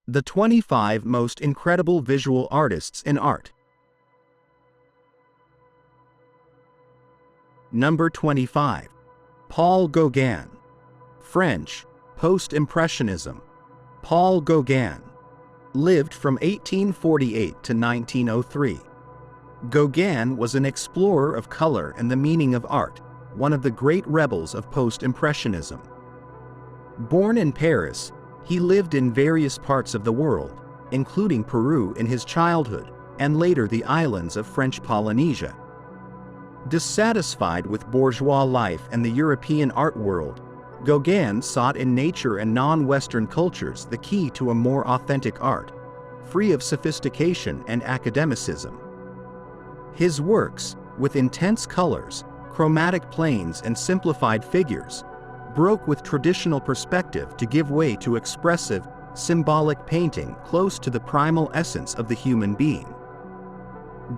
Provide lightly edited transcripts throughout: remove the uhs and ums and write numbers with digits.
The 25 most incredible visual artists in art. Number 25. Paul Gauguin. French, Post-Impressionism. Paul Gauguin lived from 1848 to 1903. Gauguin was an explorer of color and the meaning of art, one of the great rebels of Post-Impressionism. Born in Paris, he lived in various parts of the world, including Peru in his childhood, and later the islands of French Polynesia. Dissatisfied with bourgeois life and the European art world, Gauguin sought in nature and non-Western cultures the key to a more authentic art, free of sophistication and academicism. His works, with intense colors, chromatic planes and simplified figures, broke with traditional perspective to give way to expressive, symbolic painting close to the primal essence of the human being.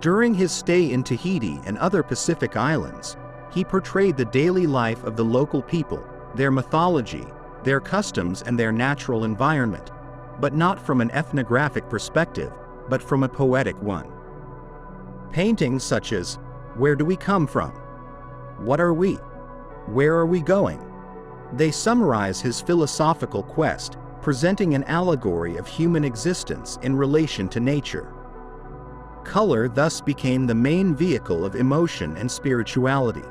During his stay in Tahiti and other Pacific islands, he portrayed the daily life of the local people, their mythology, their customs and their natural environment, but not from an ethnographic perspective, but from a poetic one. Paintings such as, "Where do we come from? What are we? Where are we going?" They summarize his philosophical quest, presenting an allegory of human existence in relation to nature. Color thus became the main vehicle of emotion and spirituality.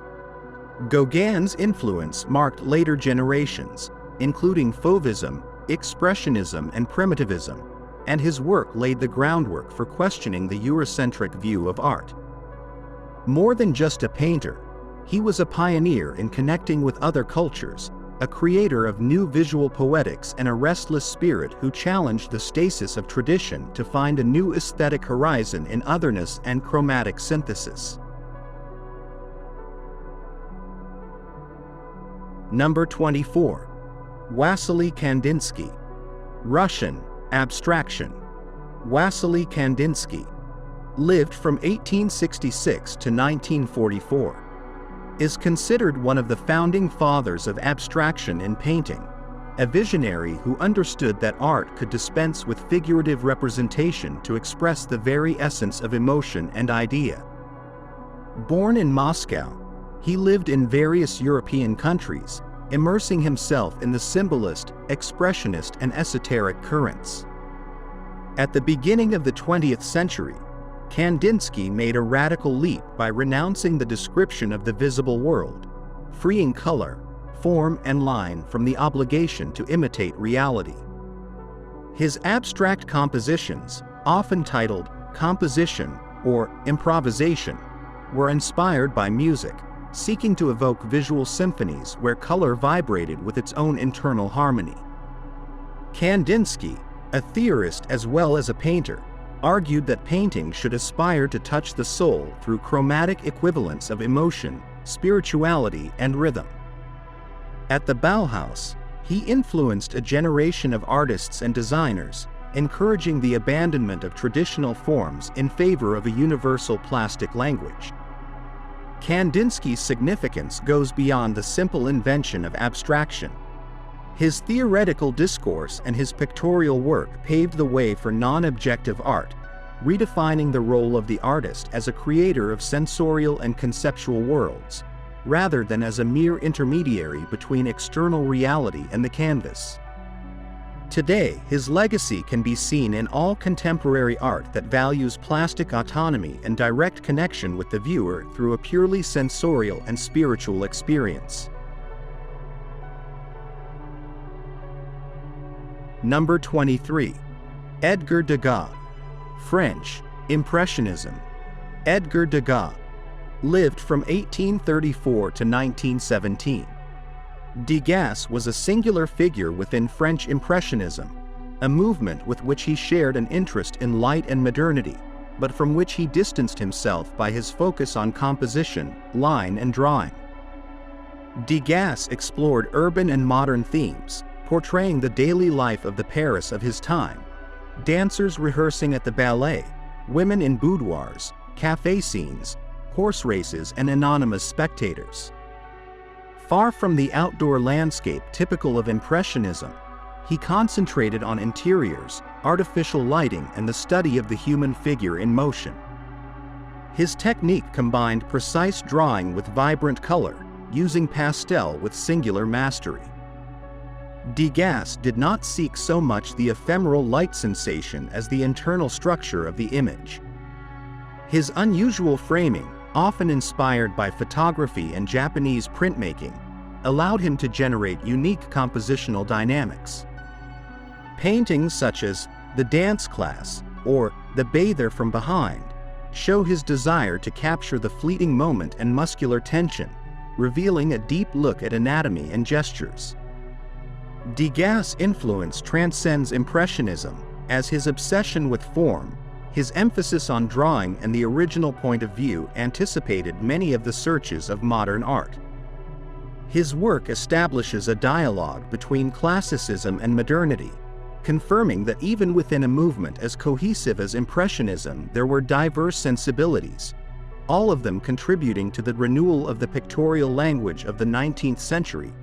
Gauguin's influence marked later generations, including Fauvism, Expressionism and Primitivism, and his work laid the groundwork for questioning the Eurocentric view of art. More than just a painter, he was a pioneer in connecting with other cultures, a creator of new visual poetics and a restless spirit who challenged the stasis of tradition to find a new aesthetic horizon in otherness and chromatic synthesis. Number 24. Wassily Kandinsky. Russian, abstraction. Wassily Kandinsky lived from 1866 to 1944. Is considered one of the founding fathers of abstraction in painting, a visionary who understood that art could dispense with figurative representation to express the very essence of emotion and idea. Born in Moscow, he lived in various European countries, immersing himself in the symbolist, expressionist, and esoteric currents. At the beginning of the 20th century, Kandinsky made a radical leap by renouncing the description of the visible world, freeing color, form, and line from the obligation to imitate reality. His abstract compositions, often titled composition or improvisation, were inspired by music, seeking to evoke visual symphonies where color vibrated with its own internal harmony. Kandinsky, a theorist as well as a painter, argued that painting should aspire to touch the soul through chromatic equivalence of emotion, spirituality, and rhythm. At the Bauhaus, he influenced a generation of artists and designers, encouraging the abandonment of traditional forms in favor of a universal plastic language. Kandinsky's significance goes beyond the simple invention of abstraction. His theoretical discourse and his pictorial work paved the way for non-objective art, redefining the role of the artist as a creator of sensorial and conceptual worlds, rather than as a mere intermediary between external reality and the canvas. Today, his legacy can be seen in all contemporary art that values plastic autonomy and direct connection with the viewer through a purely sensorial and spiritual experience. Number 23. Edgar Degas. French, Impressionism. Edgar Degas lived from 1834 to 1917. Degas was a singular figure within French Impressionism, a movement with which he shared an interest in light and modernity, but from which he distanced himself by his focus on composition, line, and drawing. Degas explored urban and modern themes, portraying the daily life of the Paris of his time: dancers rehearsing at the ballet, women in boudoirs, cafe scenes, horse races, and anonymous spectators. Far from the outdoor landscape typical of Impressionism, He concentrated on interiors, artificial lighting, and the study of the human figure in motion. His technique combined precise drawing with vibrant color, using pastel with singular mastery. Degas did not seek so much the ephemeral light sensation as the internal structure of the image. His unusual framing, often inspired by photography and Japanese printmaking, allowed him to generate unique compositional dynamics. Paintings such as The Dance Class or The Bather from Behind show his desire to capture the fleeting moment and muscular tension, revealing a deep look at anatomy and gestures. Degas' influence transcends Impressionism, as his obsession with form, his emphasis on drawing, and the original point of view anticipated many of the searches of modern art. His work establishes a dialogue between classicism and modernity, confirming that even within a movement as cohesive as Impressionism there were diverse sensibilities, all of them contributing to the renewal of the pictorial language of the 19th century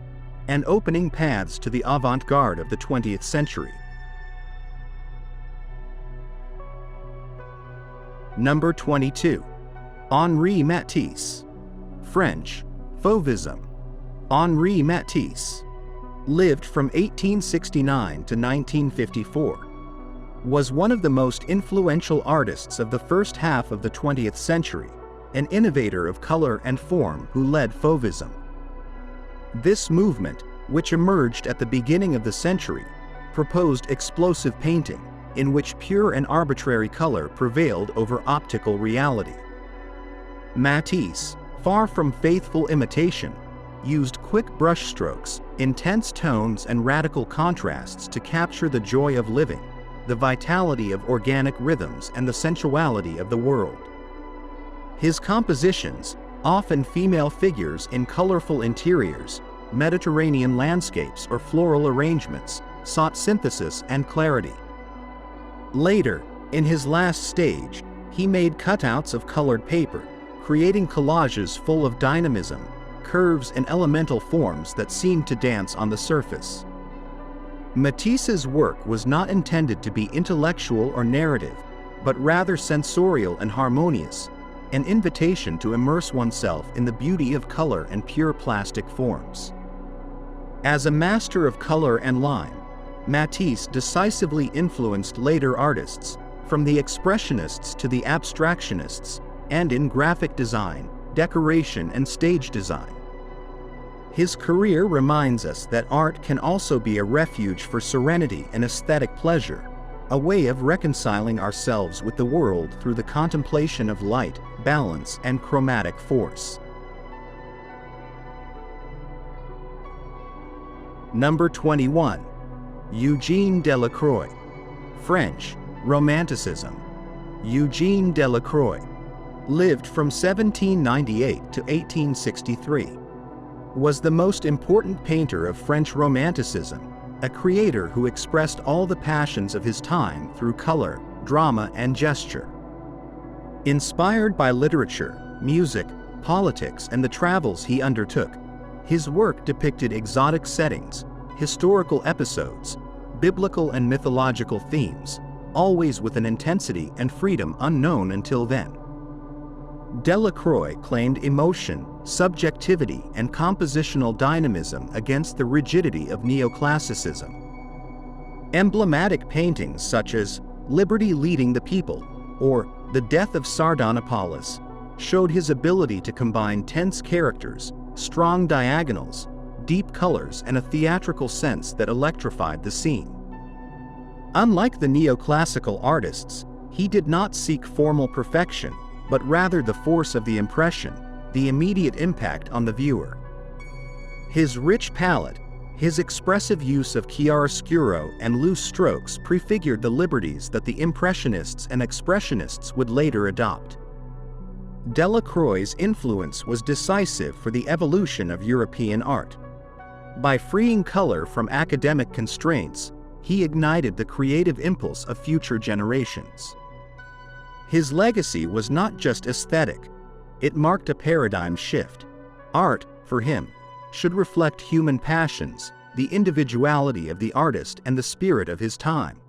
and opening paths to the avant-garde of the 20th century. Number 22. Henri Matisse. French, Fauvism. Henri Matisse lived from 1869 to 1954. Was one of the most influential artists of the first half of the 20th century, an innovator of color and form who led Fauvism. This movement, which emerged at the beginning of the century, proposed explosive painting, in which pure and arbitrary color prevailed over optical reality. Matisse, far from faithful imitation, used quick brushstrokes, intense tones, and radical contrasts to capture the joy of living, the vitality of organic rhythms, and the sensuality of the world. His compositions, often female figures in colorful interiors, Mediterranean landscapes, or floral arrangements, sought synthesis and clarity. Later, in his last stage, he made cutouts of colored paper, creating collages full of dynamism, curves, and elemental forms that seemed to dance on the surface. Matisse's work was not intended to be intellectual or narrative, but rather sensorial and harmonious, an invitation to immerse oneself in the beauty of color and pure plastic forms. As a master of color and line, Matisse decisively influenced later artists, from the Expressionists to the Abstractionists, and in graphic design, decoration, and stage design. His career reminds us that art can also be a refuge for serenity and aesthetic pleasure, a way of reconciling ourselves with the world through the contemplation of light, balance, and chromatic force. Number 21. Eugene Delacroix. French, Romanticism. Eugene Delacroix lived from 1798 to 1863. Was the most important painter of French Romanticism, a creator who expressed all the passions of his time through color, drama, and gesture. Inspired by literature, music, politics, and the travels he undertook, his work depicted exotic settings, historical episodes, biblical and mythological themes, always with an intensity and freedom unknown until then. Delacroix claimed emotion, subjectivity, and compositional dynamism against the rigidity of neoclassicism. Emblematic paintings such as Liberty Leading the People or The Death of Sardanapalus showed his ability to combine tense characters, strong diagonals, deep colors, and a theatrical sense that electrified the scene. Unlike the neoclassical artists, he did not seek formal perfection, but rather the force of the impression, the immediate impact on the viewer. His rich palette, his expressive use of chiaroscuro and loose strokes prefigured the liberties that the Impressionists and Expressionists would later adopt. Delacroix's influence was decisive for the evolution of European art. By freeing color from academic constraints, he ignited the creative impulse of future generations. His legacy was not just aesthetic, it marked a paradigm shift. Art, for him, should reflect human passions, the individuality of the artist and the spirit of his time.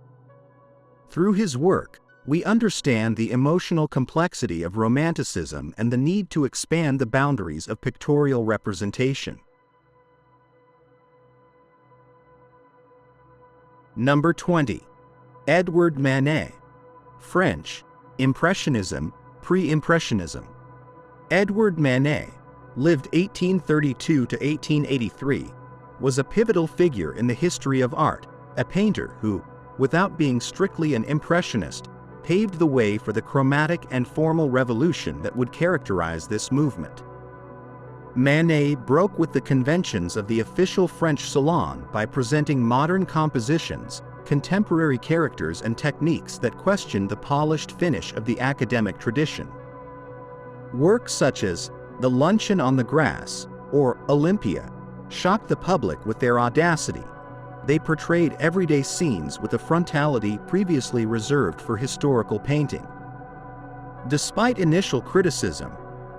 Through his work, we understand the emotional complexity of Romanticism and the need to expand the boundaries of pictorial representation. Number 20. Edouard Manet. French, Impressionism, Pre-Impressionism. Edouard Manet, lived 1832 to 1883, was a pivotal figure in the history of art, a painter who, without being strictly an impressionist, paved the way for the chromatic and formal revolution that would characterize this movement. Manet broke with the conventions of the official French salon by presenting modern compositions, contemporary characters and techniques that questioned the polished finish of the academic tradition. Works such as The Luncheon on the Grass or Olympia shocked the public with their audacity. They portrayed everyday scenes with a frontality previously reserved for historical painting. Despite initial criticism,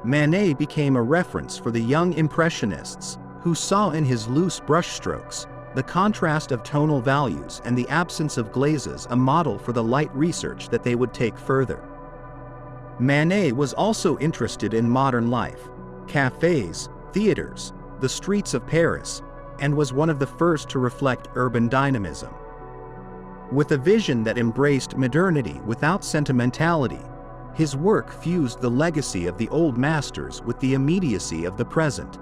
Manet became a reference for the young Impressionists, who saw in his loose brushstrokes, the contrast of tonal values and the absence of glazes a model for the light research that they would take further. Manet was also interested in modern life, cafes, theaters, the streets of Paris, and was one of the first to reflect urban dynamism. With a vision that embraced modernity without sentimentality, his work fused the legacy of the old masters with the immediacy of the present.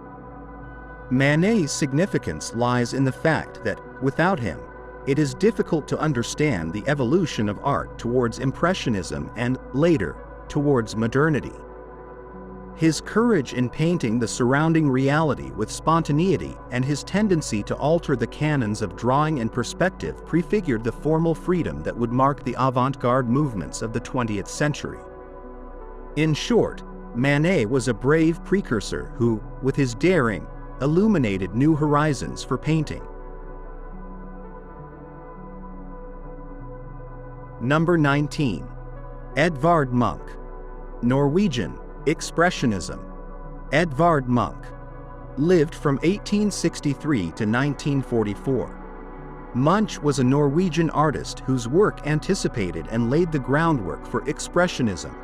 Manet's significance lies in the fact that, without him, it is difficult to understand the evolution of art towards Impressionism and, later, towards modernity. His courage in painting the surrounding reality with spontaneity and his tendency to alter the canons of drawing and perspective prefigured the formal freedom that would mark the avant-garde movements of the 20th century. In short, Manet was a brave precursor who, with his daring, illuminated new horizons for painting. Number 19. Edvard Munch. Norwegian, Expressionism. Edvard Munch lived from 1863 to 1944. Munch was a Norwegian artist whose work anticipated and laid the groundwork for Expressionism,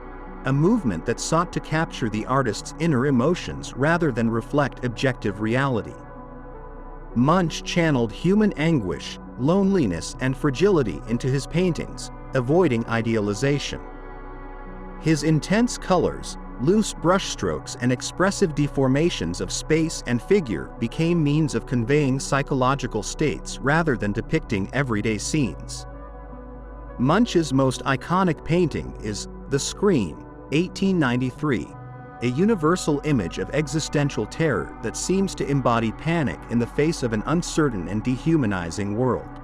a movement that sought to capture the artist's inner emotions rather than reflect objective reality. Munch channeled human anguish, loneliness, and fragility into his paintings, avoiding idealization. His intense colors, loose brushstrokes, and expressive deformations of space and figure became means of conveying psychological states rather than depicting everyday scenes. Munch's most iconic painting is The Scream, 1893, a universal image of existential terror that seems to embody panic in the face of an uncertain and dehumanizing world.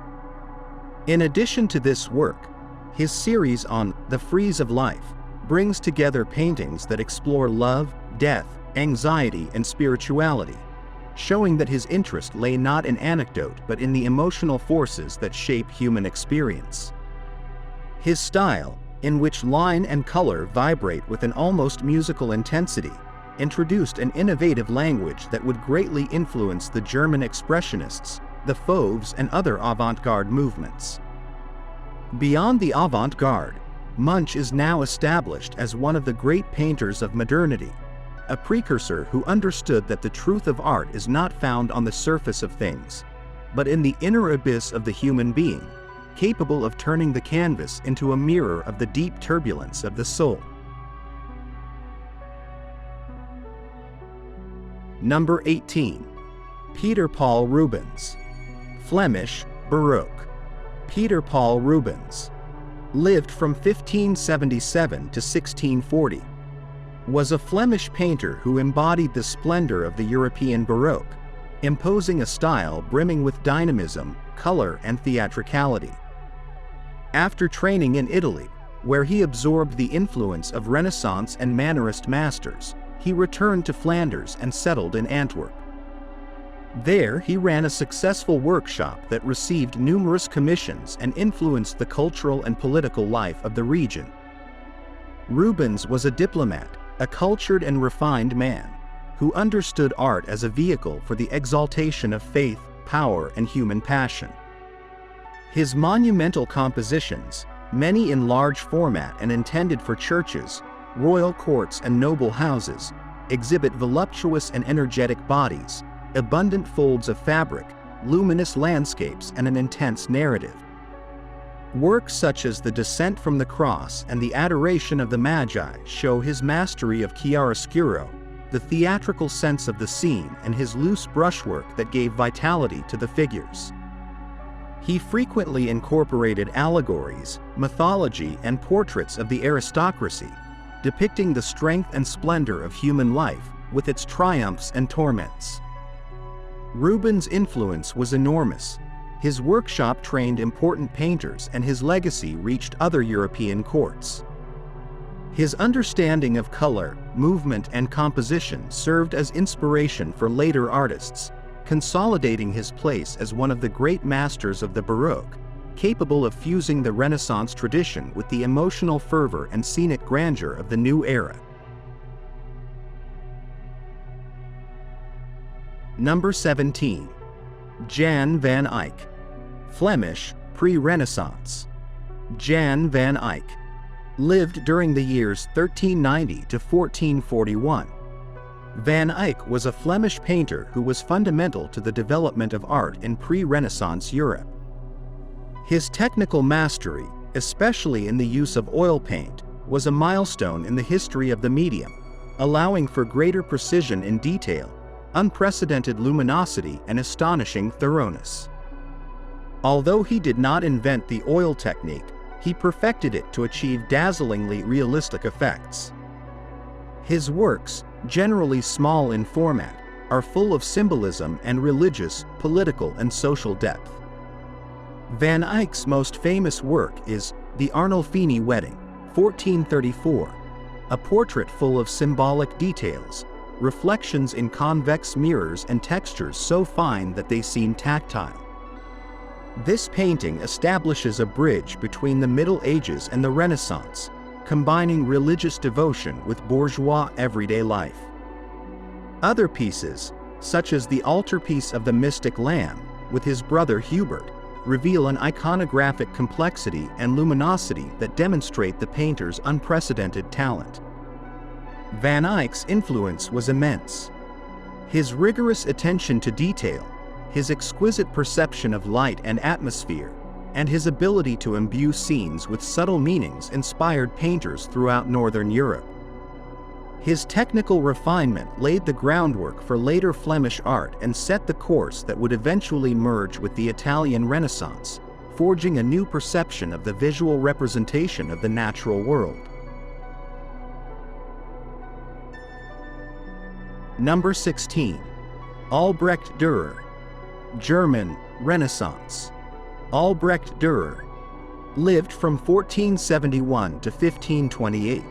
In addition to this work, his series on The Frieze of Life brings together paintings that explore love, death, anxiety, and spirituality, showing that his interest lay not in anecdote but in the emotional forces that shape human experience. His style, in which line and color vibrate with an almost musical intensity, introduced an innovative language that would greatly influence the German Expressionists, the Fauves, and other avant-garde movements. Beyond the avant-garde, Munch is now established as one of the great painters of modernity, a precursor who understood that the truth of art is not found on the surface of things, but in the inner abyss of the human being, capable of turning the canvas into a mirror of the deep turbulence of the soul. Number 18. Peter Paul Rubens. Flemish, Baroque. Peter Paul Rubens lived from 1577 to 1640, was a Flemish painter who embodied the splendor of the European Baroque, imposing a style brimming with dynamism, color, and theatricality. After training in Italy, where he absorbed the influence of Renaissance and Mannerist masters, he returned to Flanders and settled in Antwerp. There, he ran a successful workshop that received numerous commissions and influenced the cultural and political life of the region. Rubens was a diplomat, a cultured and refined man, who understood art as a vehicle for the exaltation of faith, power and human passion. His monumental compositions, many in large format and intended for churches, royal courts and noble houses, exhibit voluptuous and energetic bodies, abundant folds of fabric, luminous landscapes and an intense narrative. Works such as The Descent from the Cross and The Adoration of the Magi show his mastery of chiaroscuro, the theatrical sense of the scene and his loose brushwork that gave vitality to the figures. He frequently incorporated allegories, mythology and portraits of the aristocracy, depicting the strength and splendor of human life, with its triumphs and torments. Rubens' influence was enormous. His workshop trained important painters and his legacy reached other European courts. His understanding of color, movement and composition served as inspiration for later artists, consolidating his place as one of the great masters of the Baroque, capable of fusing the Renaissance tradition with the emotional fervor and scenic grandeur of the new era. Number 17. Jan van Eyck. Flemish, pre-Renaissance. Jan van Eyck lived during the years 1390 to 1441. Van Eyck was a Flemish painter who was fundamental to the development of art in pre-Renaissance Europe. His technical mastery, especially in the use of oil paint, was a milestone in the history of the medium, allowing for greater precision in detail, unprecedented luminosity and astonishing thoroughness. Although he did not invent the oil technique, he perfected it to achieve dazzlingly realistic effects. His works, generally small in format, are full of symbolism and religious, political and social depth. Van Eyck's most famous work is The Arnolfini Wedding, 1434, a portrait full of symbolic details, reflections in convex mirrors and textures so fine that they seem tactile. This painting establishes a bridge between the Middle Ages and the Renaissance, combining religious devotion with bourgeois everyday life. Other pieces, such as the altarpiece of the Mystic Lamb, with his brother Hubert, reveal an iconographic complexity and luminosity that demonstrate the painter's unprecedented talent. Van Eyck's influence was immense. His rigorous attention to detail, his exquisite perception of light and atmosphere, and his ability to imbue scenes with subtle meanings inspired painters throughout Northern Europe. His technical refinement laid the groundwork for later Flemish art and set the course that would eventually merge with the Italian Renaissance, forging a new perception of the visual representation of the natural world. Number 16. Albrecht Dürer. German, Renaissance. Albrecht Dürer lived from 1471 to 1528.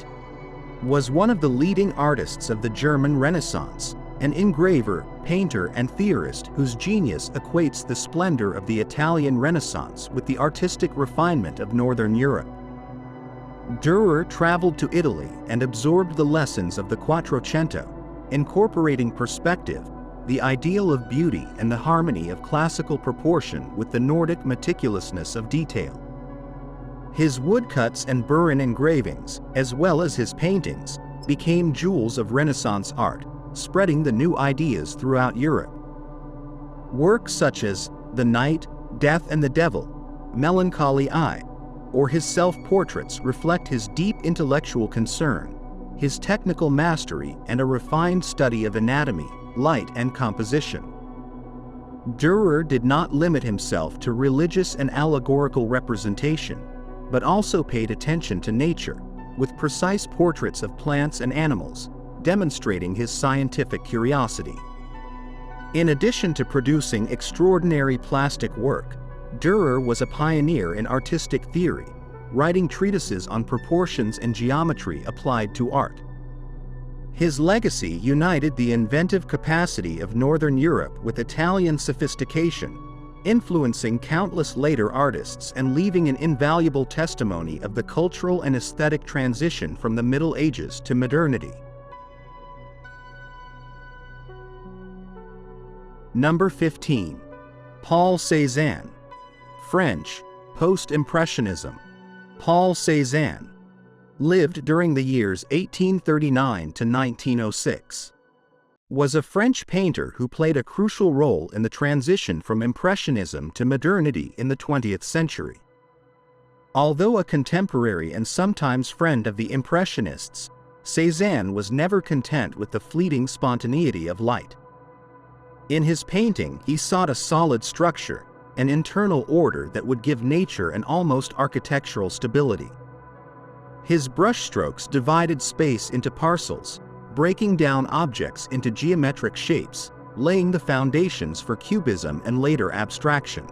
Was one of the leading artists of the German Renaissance, an engraver, painter and theorist whose genius equates the splendor of the Italian Renaissance with the artistic refinement of Northern Europe. Dürer traveled to Italy and absorbed the lessons of the Quattrocento, incorporating perspective, the ideal of beauty and the harmony of classical proportion with the Nordic meticulousness of detail. His woodcuts and burin engravings, as well as his paintings, became jewels of Renaissance art, spreading the new ideas throughout Europe. Works such as The Night, Death and the Devil, Melancholy Eye, or his self-portraits reflect his deep intellectual concern, his technical mastery and a refined study of anatomy, light and composition. Dürer did not limit himself to religious and allegorical representation, but also paid attention to nature, with precise portraits of plants and animals, demonstrating his scientific curiosity. In addition to producing extraordinary plastic work, Dürer was a pioneer in artistic theory, writing treatises on proportions and geometry applied to art. His legacy united the inventive capacity of Northern Europe with Italian sophistication, influencing countless later artists and leaving an invaluable testimony of the cultural and aesthetic transition from the Middle Ages to modernity. Number 15. Paul Cezanne. French, Post-Impressionism. Paul Cezanne lived during the years 1839 to 1906. Was a French painter who played a crucial role in the transition from Impressionism to modernity in the 20th century. Although a contemporary and sometimes friend of the Impressionists, Cezanne was never content with the fleeting spontaneity of light. In his painting, he sought a solid structure, an internal order that would give nature an almost architectural stability. His brushstrokes divided space into parcels, breaking down objects into geometric shapes, laying the foundations for cubism and later abstraction.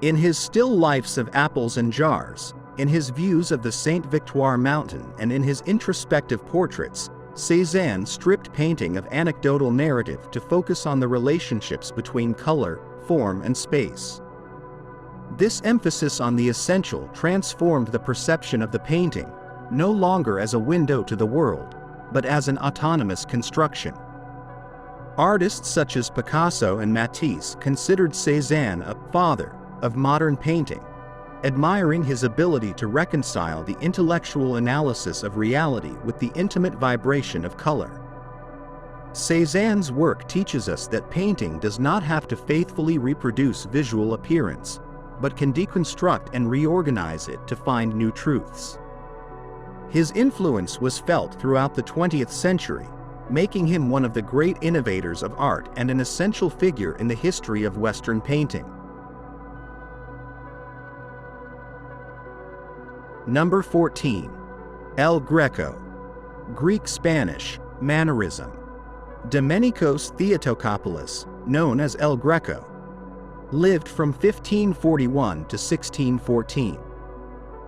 In his still lifes of apples and jars, in his views of the Saint Victoire Mountain, and in his introspective portraits, Cezanne stripped painting of anecdotal narrative to focus on the relationships between color, form, and space. This emphasis on the essential transformed the perception of the painting, no longer as a window to the world, but as an autonomous construction. Artists such as Picasso and Matisse considered Cezanne a father of modern painting, admiring his ability to reconcile the intellectual analysis of reality with the intimate vibration of color. Cezanne's work teaches us that painting does not have to faithfully reproduce visual appearance, but can deconstruct and reorganize it to find new truths. His influence was felt throughout the 20th century, making him one of the great innovators of art and an essential figure in the history of Western painting. Number 14. El Greco. Greek-Spanish, Mannerism. Domenikos Theotokopoulos, known as El Greco, lived from 1541 to 1614.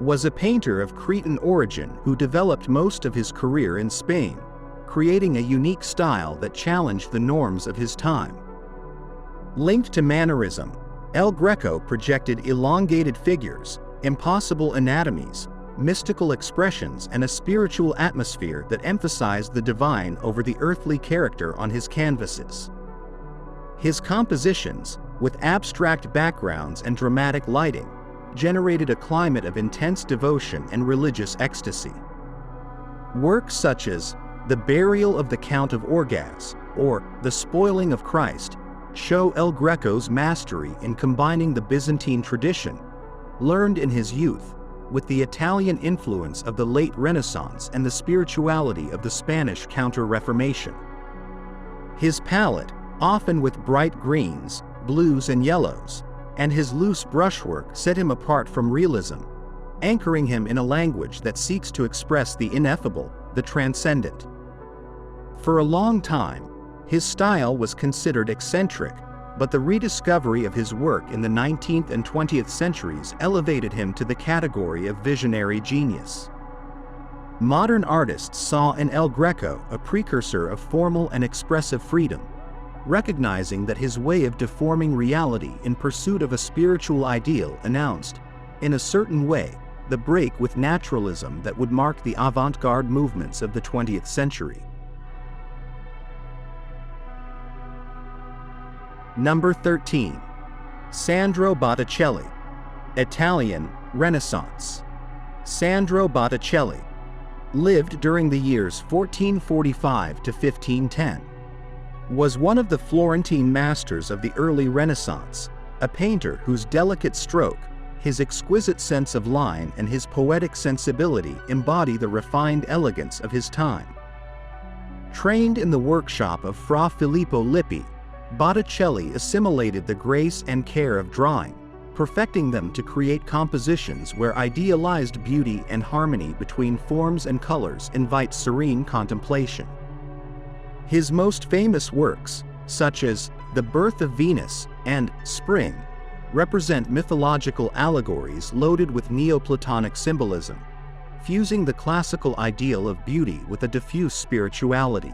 Was a painter of Cretan origin who developed most of his career in Spain, creating a unique style that challenged the norms of his time. Linked to Mannerism, El Greco projected elongated figures, impossible anatomies, mystical expressions, and a spiritual atmosphere that emphasized the divine over the earthly character on his canvases. His compositions, with abstract backgrounds and dramatic lighting, generated a climate of intense devotion and religious ecstasy. Works such as The Burial of the Count of Orgaz or The Spoiling of Christ show El Greco's mastery in combining the Byzantine tradition, learned in his youth, with the Italian influence of the late Renaissance and the spirituality of the Spanish Counter-Reformation. His palette, often with bright greens, blues, and yellows, and his loose brushwork set him apart from realism, anchoring him in a language that seeks to express the ineffable, the transcendent. For a long time, his style was considered eccentric, but the rediscovery of his work in the 19th and 20th centuries elevated him to the category of visionary genius. Modern artists saw in El Greco a precursor of formal and expressive freedom, recognizing that his way of deforming reality in pursuit of a spiritual ideal announced, in a certain way, the break with naturalism that would mark the avant-garde movements of the 20th century. Number 13. Sandro Botticelli. Italian, Renaissance. Sandro Botticelli lived during the years 1445 to 1510. Was one of the Florentine masters of the early Renaissance, a painter whose delicate stroke, his exquisite sense of line, and his poetic sensibility embody the refined elegance of his time. Trained in the workshop of Fra Filippo Lippi, Botticelli assimilated the grace and care of drawing, perfecting them to create compositions where idealized beauty and harmony between forms and colors invite serene contemplation. His most famous works, such as The Birth of Venus and Spring, represent mythological allegories loaded with Neoplatonic symbolism, fusing the classical ideal of beauty with a diffuse spirituality.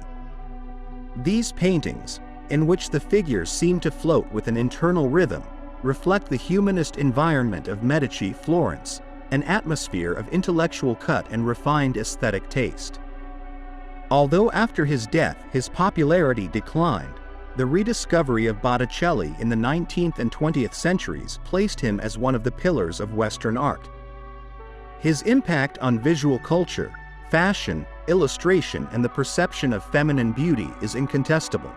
These paintings, in which the figures seem to float with an internal rhythm, reflect the humanist environment of Medici Florence, an atmosphere of intellectual cut and refined aesthetic taste. Although after his death his popularity declined, The rediscovery of Botticelli in the 19th and 20th centuries placed him as one of the pillars of Western art. His impact on visual culture, fashion, illustration, and the perception of feminine beauty is incontestable.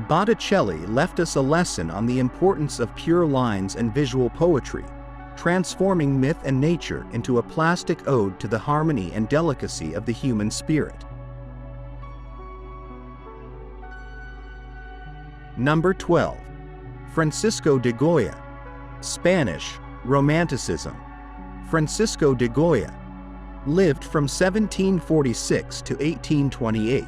Botticelli left us a lesson on the importance of pure lines and visual poetry, transforming myth and nature into a plastic ode to the harmony and delicacy of the human spirit. Number 12. Francisco de Goya. Spanish, Romanticism. Francisco de Goya lived from 1746 to 1828.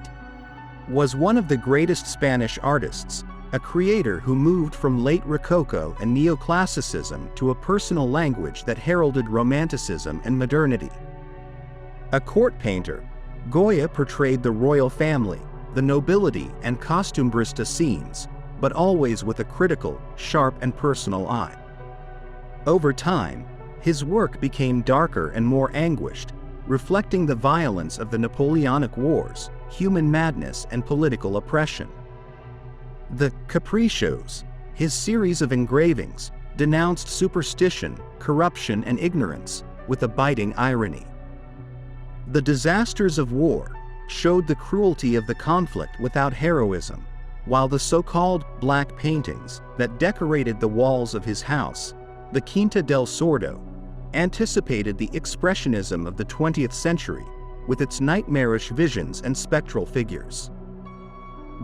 Was one of the greatest Spanish artists, a creator who moved from late Rococo and Neoclassicism to a personal language that heralded Romanticism and modernity. A court painter, Goya portrayed the royal family, the nobility, and costumbrista scenes, but always with a critical, sharp, and personal eye. Over time, his work became darker and more anguished, reflecting the violence of the Napoleonic Wars, human madness, and political oppression. The Capriccios, his series of engravings, denounced superstition, corruption, and ignorance, with a biting irony. The Disasters of War showed the cruelty of the conflict without heroism, while the so-called black paintings that decorated the walls of his house, the Quinta del Sordo, anticipated the expressionism of the 20th century, with its nightmarish visions and spectral figures.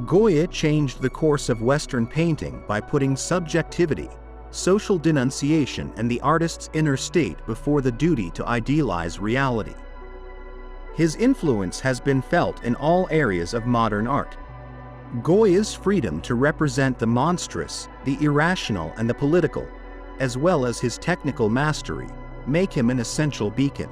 Goya changed the course of Western painting by putting subjectivity, social denunciation, and the artist's inner state before the duty to idealize reality. His influence has been felt in all areas of modern art. Goya's freedom to represent the monstrous, the irrational, and the political, as well as his technical mastery, make him an essential beacon.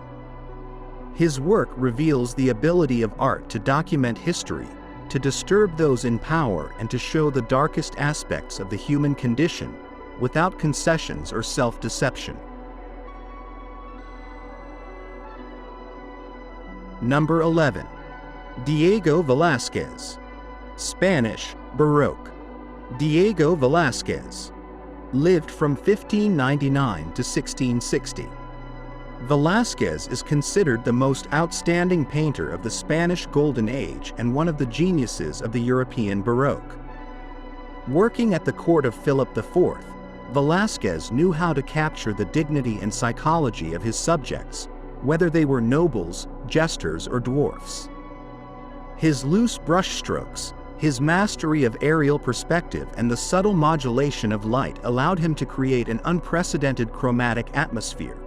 His work reveals the ability of art to document history, to disturb those in power, and to show the darkest aspects of the human condition, without concessions or self-deception. Number 11. Diego Velazquez. Spanish, Baroque. Diego Velazquez lived from 1599 to 1660. Velazquez is considered the most outstanding painter of the Spanish Golden Age and one of the geniuses of the European Baroque. Working at the court of Philip IV, Velazquez knew how to capture the dignity and psychology of his subjects, whether they were nobles, jesters, or dwarfs. His loose brushstrokes, his mastery of aerial perspective, and the subtle modulation of light allowed him to create an unprecedented chromatic atmosphere,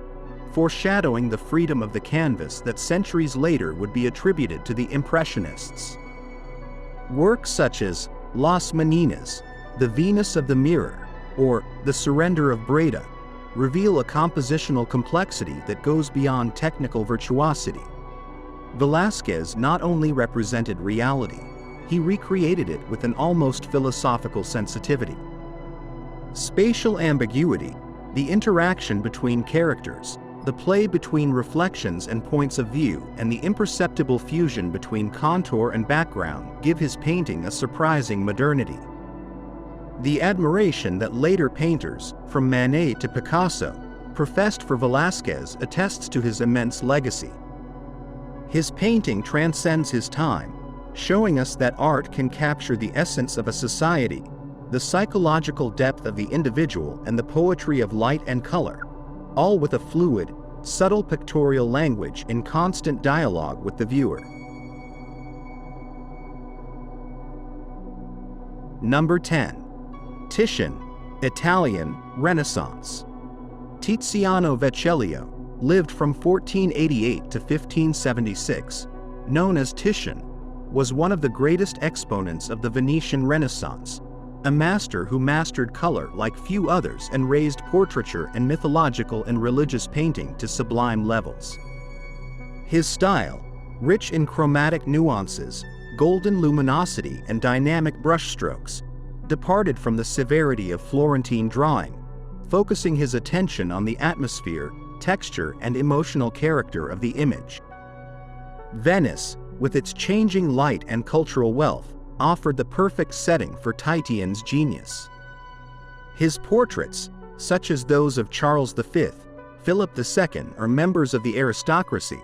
foreshadowing the freedom of the canvas that centuries later would be attributed to the Impressionists. Works such as Las Meninas, The Venus of the Mirror, or The Surrender of Breda reveal a compositional complexity that goes beyond technical virtuosity. Velazquez not only represented reality, he recreated it with an almost philosophical sensitivity. Spatial ambiguity, the interaction between characters, the play between reflections and points of view, and the imperceptible fusion between contour and background give his painting a surprising modernity. The admiration that later painters, from Manet to Picasso, professed for Velazquez attests to his immense legacy. His painting transcends his time, showing us that art can capture the essence of a society, the psychological depth of the individual, and the poetry of light and color, all with a fluid, subtle pictorial language in constant dialogue with the viewer. Number 10. Titian, Italian, Renaissance. Tiziano Vecellio lived from 1488 to 1576, known as Titian, was one of the greatest exponents of the Venetian Renaissance, a master who mastered color like few others and raised portraiture and mythological and religious painting to sublime levels. His style, rich in chromatic nuances, golden luminosity, and dynamic brushstrokes, departed from the severity of Florentine drawing, focusing his attention on the atmosphere, texture, and emotional character of the image. Venice, with its changing light and cultural wealth, offered the perfect setting for Titian's genius. His portraits, such as those of Charles V, Philip II, or members of the aristocracy,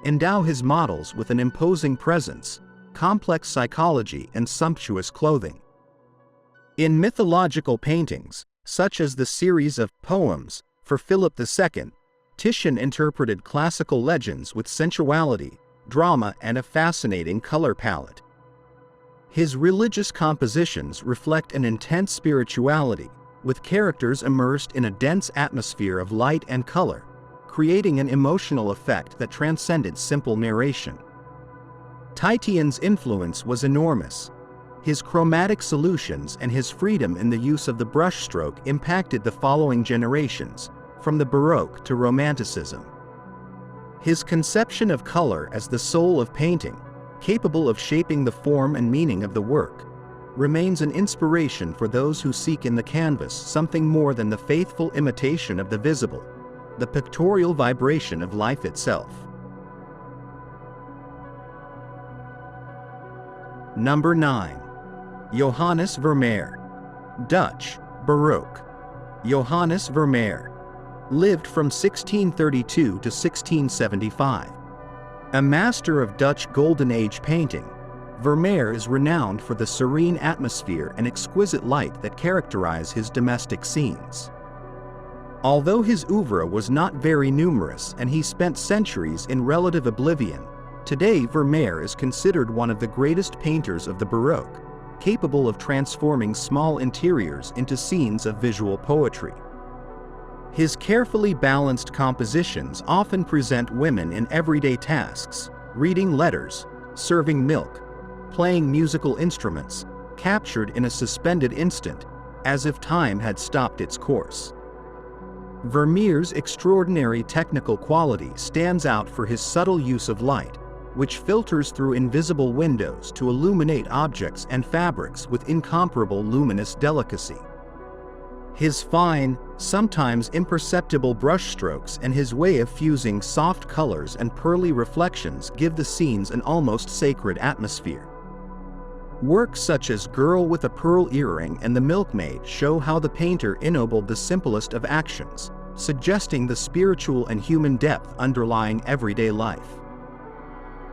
endow his models with an imposing presence, complex psychology, and sumptuous clothing. In mythological paintings, such as the series of poems for Philip II, Titian interpreted classical legends with sensuality, drama, and a fascinating color palette. His religious compositions reflect an intense spirituality, with characters immersed in a dense atmosphere of light and color, creating an emotional effect that transcended simple narration. Titian's influence was enormous. His chromatic solutions and his freedom in the use of the brushstroke impacted the following generations, from the Baroque to Romanticism. His conception of color as the soul of painting, capable of shaping the form and meaning of the work, remains an inspiration for those who seek in the canvas something more than the faithful imitation of the visible, the pictorial vibration of life itself. Number 9. Johannes Vermeer. Dutch, Baroque. Johannes Vermeer lived from 1632 to 1675. A master of Dutch Golden Age painting, Vermeer is renowned for the serene atmosphere and exquisite light that characterize his domestic scenes. Although his oeuvre was not very numerous and he spent centuries in relative oblivion, today Vermeer is considered one of the greatest painters of the Baroque, capable of transforming small interiors into scenes of visual poetry. His carefully balanced compositions often present women in everyday tasks, reading letters, serving milk, playing musical instruments, captured in a suspended instant, as if time had stopped its course. Vermeer's extraordinary technical quality stands out for his subtle use of light, which filters through invisible windows to illuminate objects and fabrics with incomparable luminous delicacy. His fine, sometimes imperceptible brushstrokes and his way of fusing soft colors and pearly reflections give the scenes an almost sacred atmosphere. Works such as Girl with a Pearl Earring and The Milkmaid show how the painter ennobled the simplest of actions, suggesting the spiritual and human depth underlying everyday life.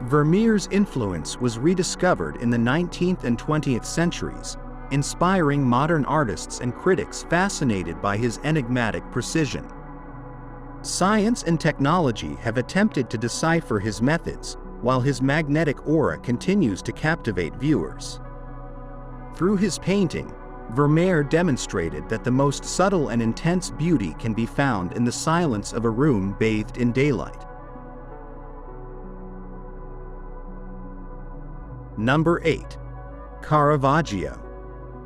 Vermeer's influence was rediscovered in the 19th and 20th centuries, inspiring modern artists and critics fascinated by his enigmatic precision. Science and technology have attempted to decipher his methods, while his magnetic aura continues to captivate viewers. Through his painting, Vermeer demonstrated that the most subtle and intense beauty can be found in the silence of a room bathed in daylight. Number 8. Caravaggio.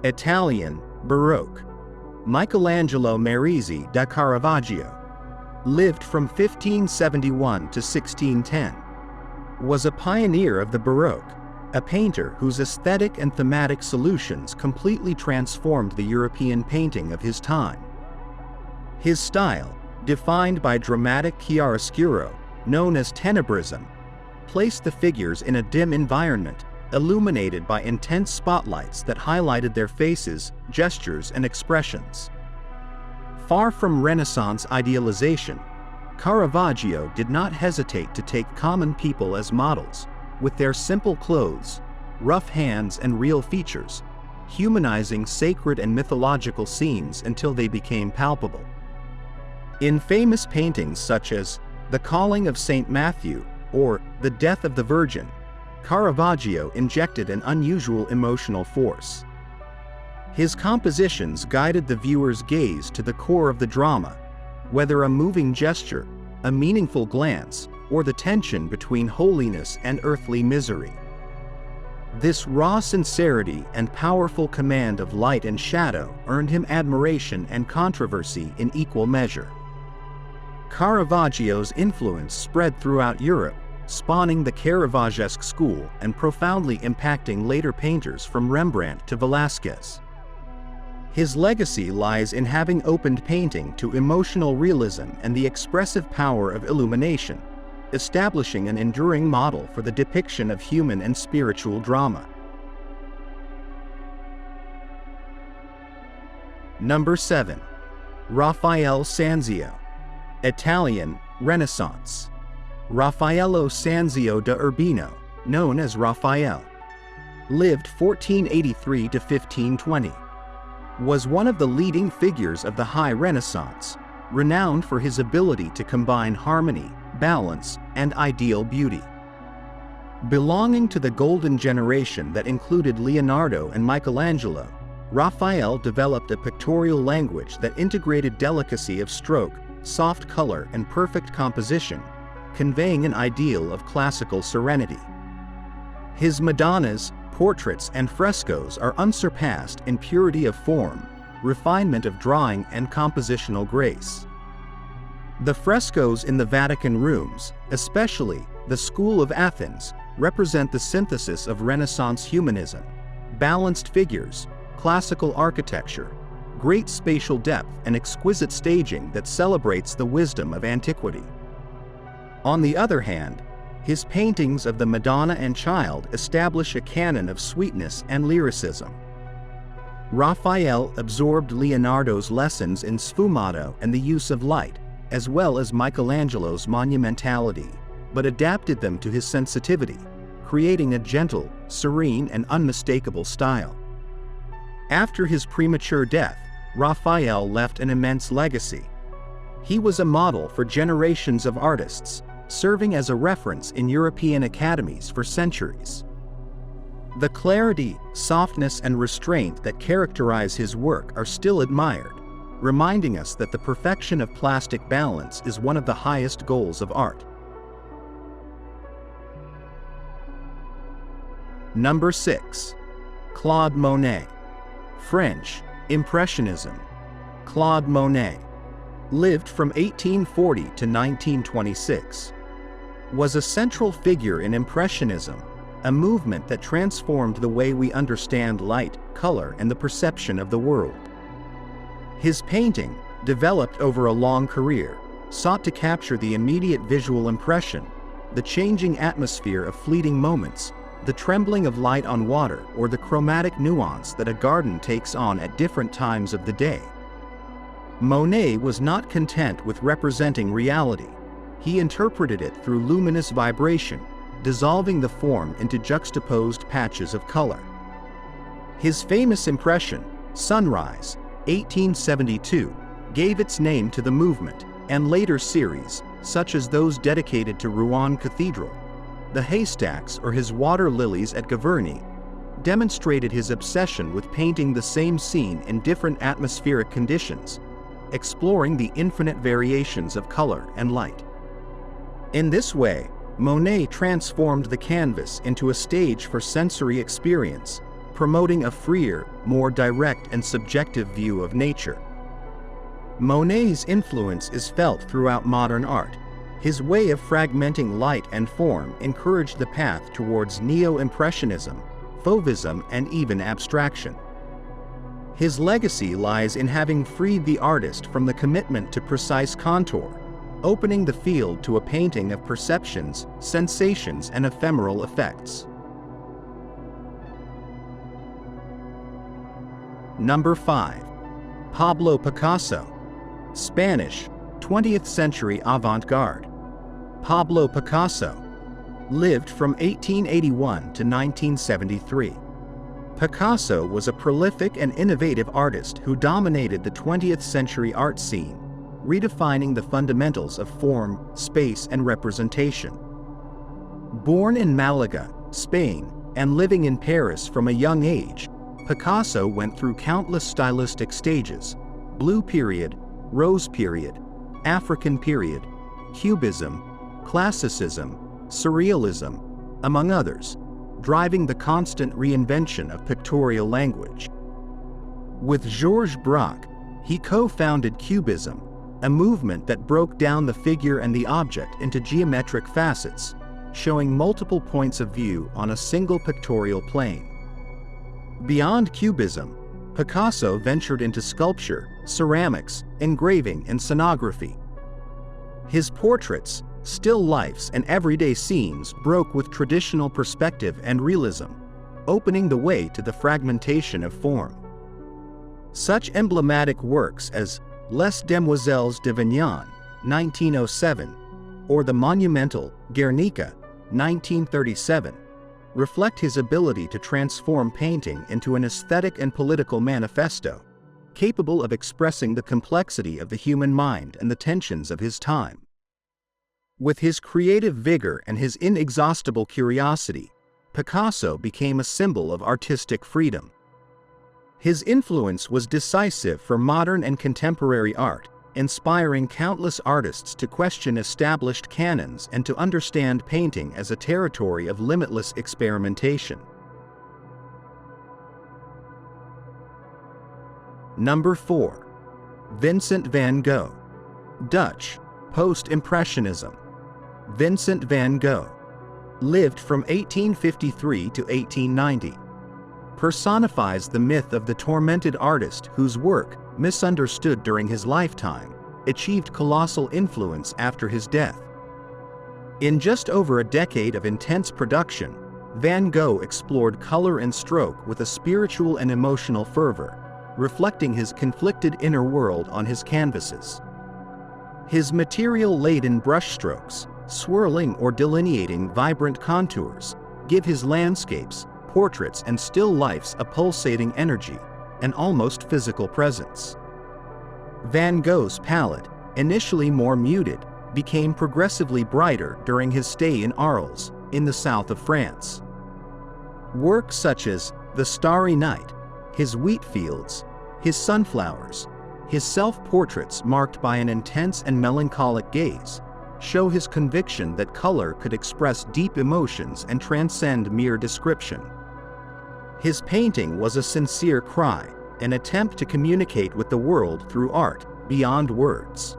Italian, Baroque. Michelangelo Merisi da Caravaggio lived from 1571 to 1610. Was a pioneer of the Baroque, a painter whose aesthetic and thematic solutions completely transformed the European painting of his time. His style, defined by dramatic chiaroscuro, known as tenebrism, placed the figures in a dim environment, illuminated by intense spotlights that highlighted their faces, gestures, and expressions. Far from Renaissance idealization, Caravaggio did not hesitate to take common people as models, with their simple clothes, rough hands, and real features, humanizing sacred and mythological scenes until they became palpable. In famous paintings such as The Calling of St. Matthew or The Death of the Virgin, Caravaggio injected an unusual emotional force. His compositions guided the viewer's gaze to the core of the drama, whether a moving gesture, a meaningful glance, or the tension between holiness and earthly misery. This raw sincerity and powerful command of light and shadow earned him admiration and controversy in equal measure. Caravaggio's influence spread throughout Europe, spawning the Caravaggesque school and profoundly impacting later painters from Rembrandt to Velazquez. His legacy lies in having opened painting to emotional realism and the expressive power of illumination, establishing an enduring model for the depiction of human and spiritual drama. Number 7. Raphael Sanzio. Italian, Renaissance. Raffaello Sanzio da Urbino, known as Raphael, lived 1483 to 1520. Was one of the leading figures of the High Renaissance, renowned for his ability to combine harmony, balance, and ideal beauty. Belonging to the golden generation that included Leonardo and Michelangelo, Raphael developed a pictorial language that integrated delicacy of stroke, soft color, and perfect composition, conveying an ideal of classical serenity. His Madonnas, portraits, and frescoes are unsurpassed in purity of form, refinement of drawing, and compositional grace. The frescoes in the Vatican rooms, especially the School of Athens, represent the synthesis of Renaissance humanism: balanced figures, classical architecture, great spatial depth, and exquisite staging that celebrates the wisdom of antiquity. On the other hand, his paintings of the Madonna and Child establish a canon of sweetness and lyricism. Raphael absorbed Leonardo's lessons in sfumato and the use of light, as well as Michelangelo's monumentality, but adapted them to his sensitivity, creating a gentle, serene, and unmistakable style. After his premature death, Raphael left an immense legacy. He was a model for generations of artists, serving as a reference in European academies for centuries. The clarity, softness, and restraint that characterize his work are still admired, reminding us that the perfection of plastic balance is one of the highest goals of art. Number 6. Claude Monet. French, Impressionism. Claude Monet lived from 1840 to 1926. Was a central figure in Impressionism, a movement that transformed the way we understand light, color, and the perception of the world. His painting, developed over a long career, sought to capture the immediate visual impression, the changing atmosphere of fleeting moments, the trembling of light on water, or the chromatic nuance that a garden takes on at different times of the day. Monet was not content with representing reality. He interpreted it through luminous vibration, dissolving the form into juxtaposed patches of color. His famous impression, Sunrise, 1872, gave its name to the movement, and later series, such as those dedicated to Rouen Cathedral, the haystacks, or his water lilies at Gavarnie, demonstrated his obsession with painting the same scene in different atmospheric conditions, exploring the infinite variations of color and light. In this way, Monet transformed the canvas into a stage for sensory experience, promoting a freer, more direct and subjective view of nature. Monet's influence is felt throughout modern art. His way of fragmenting light and form encouraged the path towards neo-impressionism, fauvism, and even abstraction. His legacy lies in having freed the artist from the commitment to precise contour, opening the field to a painting of perceptions, sensations, and ephemeral effects. Number 5. Pablo Picasso. Spanish, 20th century avant-garde. Pablo Picasso lived from 1881 to 1973. Picasso was a prolific and innovative artist who dominated the 20th century art scene, redefining the fundamentals of form, space, and representation. Born in Malaga, Spain, and living in Paris from a young age, Picasso went through countless stylistic stages: Blue Period, Rose Period, African Period, Cubism, Classicism, Surrealism, among others, driving the constant reinvention of pictorial language. With Georges Braque, he co-founded Cubism, a movement that broke down the figure and the object into geometric facets, showing multiple points of view on a single pictorial plane. Beyond Cubism, Picasso ventured into sculpture, ceramics, engraving, and scenography. His portraits, still lifes, and everyday scenes broke with traditional perspective and realism, opening the way to the fragmentation of form. Such emblematic works as Les Demoiselles d'Avignon, 1907, or the monumental Guernica, 1937, reflect his ability to transform painting into an aesthetic and political manifesto, capable of expressing the complexity of the human mind and the tensions of his time. With his creative vigor and his inexhaustible curiosity, Picasso became a symbol of artistic freedom. His influence was decisive for modern and contemporary art, inspiring countless artists to question established canons and to understand painting as a territory of limitless experimentation. Number 4. Vincent van Gogh. Dutch, Post-Impressionism. Vincent van Gogh lived from 1853 to 1890. Personifies the myth of the tormented artist whose work, misunderstood during his lifetime, achieved colossal influence after his death. In just over a decade of intense production, Van Gogh explored color and stroke with a spiritual and emotional fervor, reflecting his conflicted inner world on his canvases. His material-laden brushstrokes, swirling or delineating vibrant contours, give his landscapes, portraits, and still lifes a pulsating energy, an almost physical presence. Van Gogh's palette, initially more muted, became progressively brighter during his stay in Arles, in the south of France. Works such as The Starry Night, his wheat fields, his sunflowers, his self-portraits marked by an intense and melancholic gaze, show his conviction that color could express deep emotions and transcend mere description. His painting was a sincere cry, an attempt to communicate with the world through art, beyond words.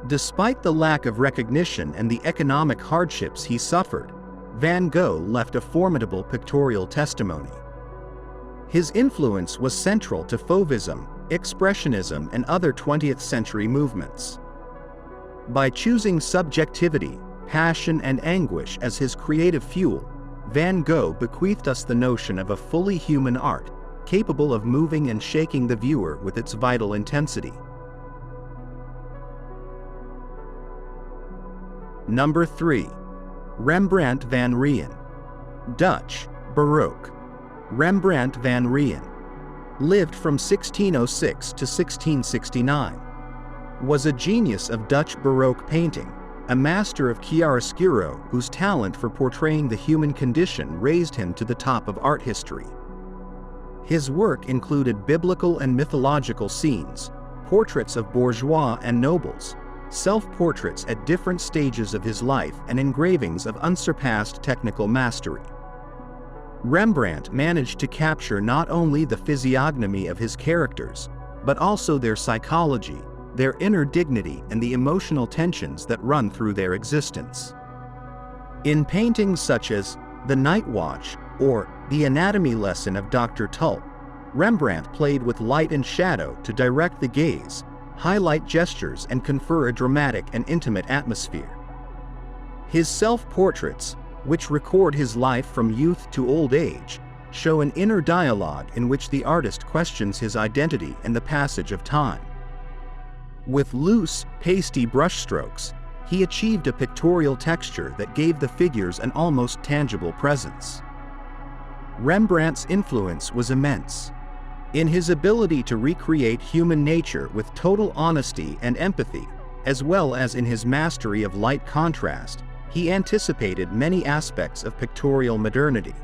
Despite the lack of recognition and the economic hardships he suffered, Van Gogh left a formidable pictorial testimony. His influence was central to Fauvism, Expressionism, and other 20th century movements. By choosing subjectivity, passion, and anguish as his creative fuel, Van Gogh bequeathed us the notion of a fully human art, capable of moving and shaking the viewer with its vital intensity. Number 3. Rembrandt van Rijn. Dutch, Baroque. Rembrandt van Rijn lived from 1606 to 1669. Was a genius of Dutch Baroque painting, a master of chiaroscuro whose talent for portraying the human condition raised him to the top of art history. His work included biblical and mythological scenes, portraits of bourgeois and nobles, self-portraits at different stages of his life, and engravings of unsurpassed technical mastery. Rembrandt managed to capture not only the physiognomy of his characters, but also their psychology, their inner dignity, and the emotional tensions that run through their existence. In paintings such as The Night Watch or The Anatomy Lesson of Dr. Tulp, Rembrandt played with light and shadow to direct the gaze, highlight gestures, and confer a dramatic and intimate atmosphere. His self-portraits, which record his life from youth to old age, show an inner dialogue in which the artist questions his identity and the passage of time. With loose, pasty brushstrokes, he achieved a pictorial texture that gave the figures an almost tangible presence. Rembrandt's influence was immense. In his ability to recreate human nature with total honesty and empathy, as well as in his mastery of light contrast, he anticipated many aspects of pictorial modernity.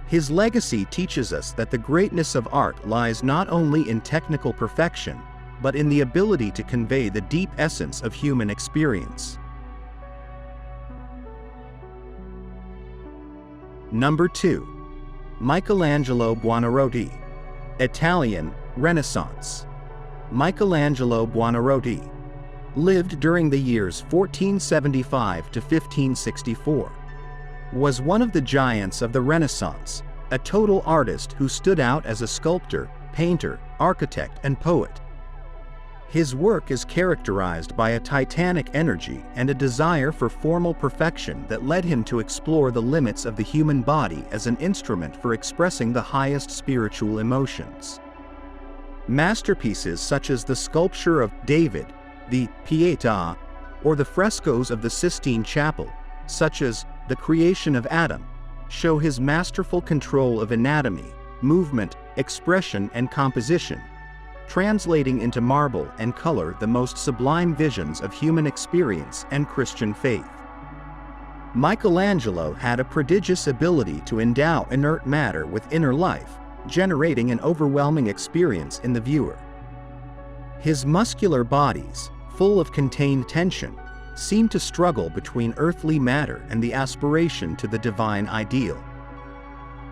His legacy teaches us that the greatness of art lies not only in technical perfection, but in the ability to convey the deep essence of human experience. Number 2. Michelangelo Buonarroti. Italian, Renaissance. Michelangelo Buonarroti lived during the years 1475 to 1564. Was one of the giants of the Renaissance, a total artist who stood out as a sculptor, painter, architect, and poet. His work is characterized by a titanic energy and a desire for formal perfection that led him to explore the limits of the human body as an instrument for expressing the highest spiritual emotions. Masterpieces such as the sculpture of David, the Pietà, or the frescoes of the Sistine Chapel, such as The Creation of Adam, show his masterful control of anatomy, movement, expression, and composition, translating into marble and color the most sublime visions of human experience and Christian faith. Michelangelo had a prodigious ability to endow inert matter with inner life, generating an overwhelming experience in the viewer. His muscular bodies, full of contained tension, seem to struggle between earthly matter and the aspiration to the divine ideal.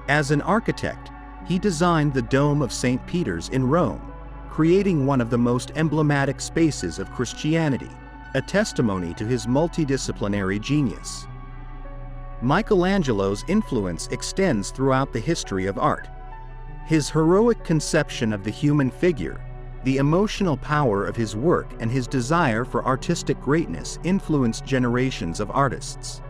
As an architect, he designed the Dome of St. Peter's in Rome, creating one of the most emblematic spaces of Christianity, a testimony to his multidisciplinary genius. Michelangelo's influence extends throughout the history of art. His heroic conception of the human figure, the emotional power of his work, and his desire for artistic greatness influenced generations of artists.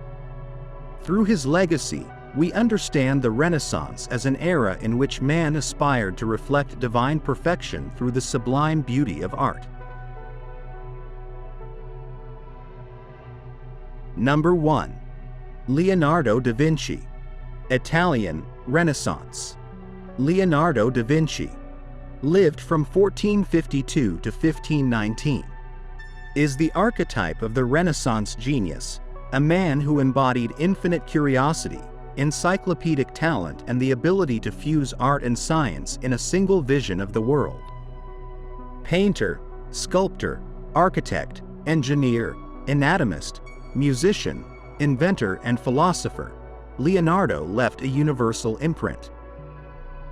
Through his legacy, we understand the Renaissance as an era in which man aspired to reflect divine perfection through the sublime beauty of art. Number 1. Leonardo da Vinci. Italian, Renaissance. Leonardo da Vinci lived from 1452 to 1519. Is the archetype of the Renaissance genius, a man who embodied infinite curiosity, encyclopedic talent, and the ability to fuse art and science in a single vision of the world. Painter, sculptor, architect, engineer, anatomist, musician, inventor, and philosopher, Leonardo left a universal imprint.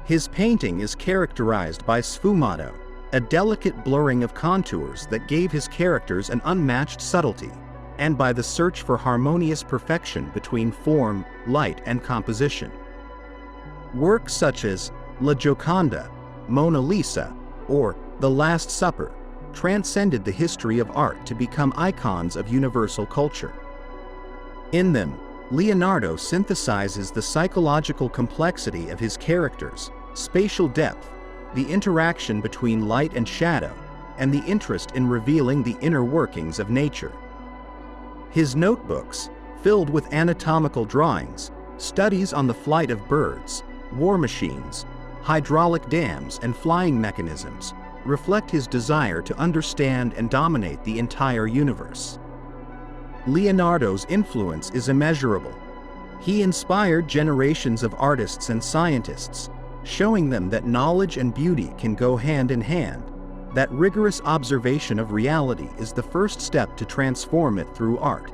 His painting is characterized by sfumato, a delicate blurring of contours that gave his characters an unmatched subtlety, and by the search for harmonious perfection between form, light, and composition. Works such as La Gioconda, Mona Lisa, or The Last Supper transcended the history of art to become icons of universal culture. In them, Leonardo synthesizes the psychological complexity of his characters, spatial depth, the interaction between light and shadow, and the interest in revealing the inner workings of nature. His notebooks, filled with anatomical drawings, studies on the flight of birds, war machines, hydraulic dams, and flying mechanisms, reflect his desire to understand and dominate the entire universe. Leonardo's influence is immeasurable. He inspired generations of artists and scientists, showing them that knowledge and beauty can go hand in hand, that rigorous observation of reality is the first step to transform it through art.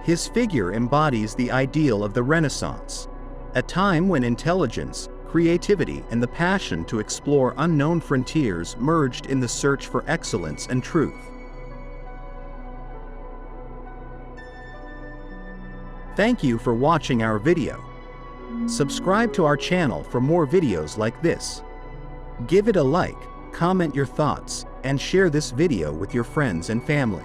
His figure embodies the ideal of the Renaissance, a time when intelligence, creativity, and the passion to explore unknown frontiers merged in the search for excellence and truth. Thank you for watching our video. Subscribe to our channel for more videos like this. Give it a like, comment your thoughts, and share this video with your friends and family.